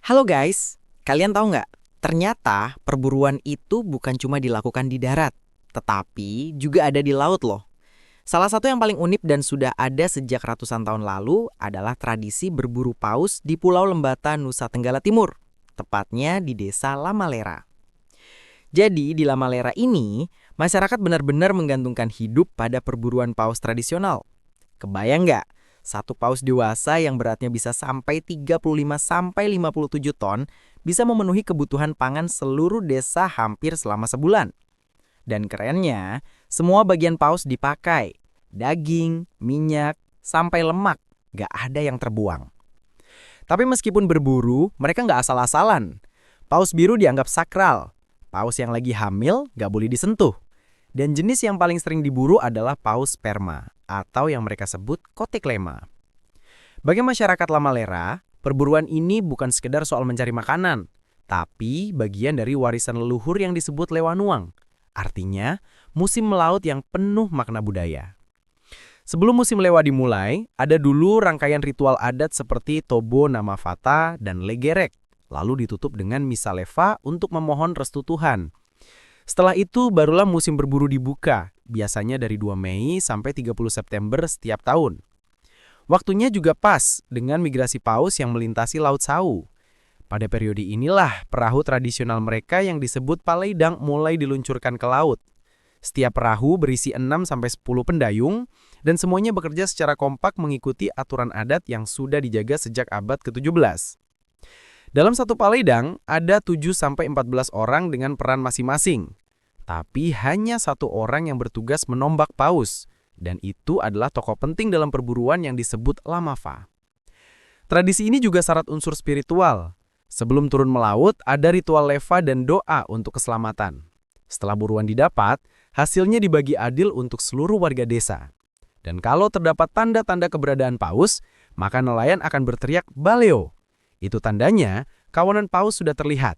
Halo guys, kalian tahu nggak? Ternyata perburuan itu bukan cuma dilakukan di darat, tetapi juga ada di laut loh. Salah satu yang paling unik dan sudah ada sejak ratusan tahun lalu adalah tradisi berburu paus di Pulau Lembata, Nusa Tenggala Timur, tepatnya di desa Lamalera. Jadi di Lamalera ini, masyarakat benar-benar menggantungkan hidup pada perburuan paus tradisional. Kebayang nggak? Satu paus dewasa yang beratnya bisa sampai 35–57 ton bisa memenuhi kebutuhan pangan seluruh desa hampir selama sebulan. Dan kerennya, semua bagian paus dipakai. Daging, minyak, sampai lemak. Nggak ada yang terbuang. Tapi meskipun berburu, mereka nggak asal-asalan. Paus biru dianggap sakral. Paus yang lagi hamil nggak boleh disentuh. Dan jenis yang paling sering diburu adalah paus sperma, atau yang mereka sebut koteklema. Bagi masyarakat Lamalera, perburuan ini bukan sekedar soal mencari makanan, tapi bagian dari warisan leluhur yang disebut Lewanuang. Artinya, musim melaut yang penuh makna budaya. Sebelum musim lewa dimulai, ada dulu rangkaian ritual adat seperti Tobo Nama Fata dan Legerek, lalu ditutup dengan Misa Leva untuk memohon restu Tuhan. Setelah itu barulah musim berburu dibuka, biasanya dari 2 Mei sampai 30 September setiap tahun. Waktunya juga pas dengan migrasi paus yang melintasi Laut Sau. Pada periode inilah perahu tradisional mereka yang disebut Paleidang mulai diluncurkan ke laut. Setiap perahu berisi 6–10 pendayung dan semuanya bekerja secara kompak mengikuti aturan adat yang sudah dijaga sejak abad ke-17. Dalam satu paleidang, ada 7–14 orang dengan peran masing-masing. Tapi hanya satu orang yang bertugas menombak paus, dan itu adalah tokoh penting dalam perburuan yang disebut Lamafa. Tradisi ini juga syarat unsur spiritual. Sebelum turun melaut, ada ritual leva dan doa untuk keselamatan. Setelah buruan didapat, hasilnya dibagi adil untuk seluruh warga desa. Dan kalau terdapat tanda-tanda keberadaan paus, maka nelayan akan berteriak baleo. Itu tandanya kawanan paus sudah terlihat.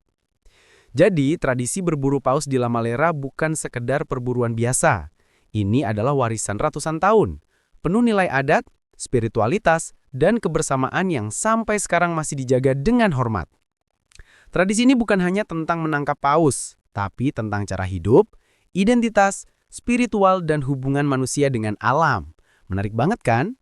Jadi, tradisi berburu paus di Lamalera bukan sekedar perburuan biasa. Ini adalah warisan ratusan tahun, penuh nilai adat, spiritualitas, dan kebersamaan yang sampai sekarang masih dijaga dengan hormat. Tradisi ini bukan hanya tentang menangkap paus, tapi tentang cara hidup, identitas, spiritual, dan hubungan manusia dengan alam. Menarik banget kan?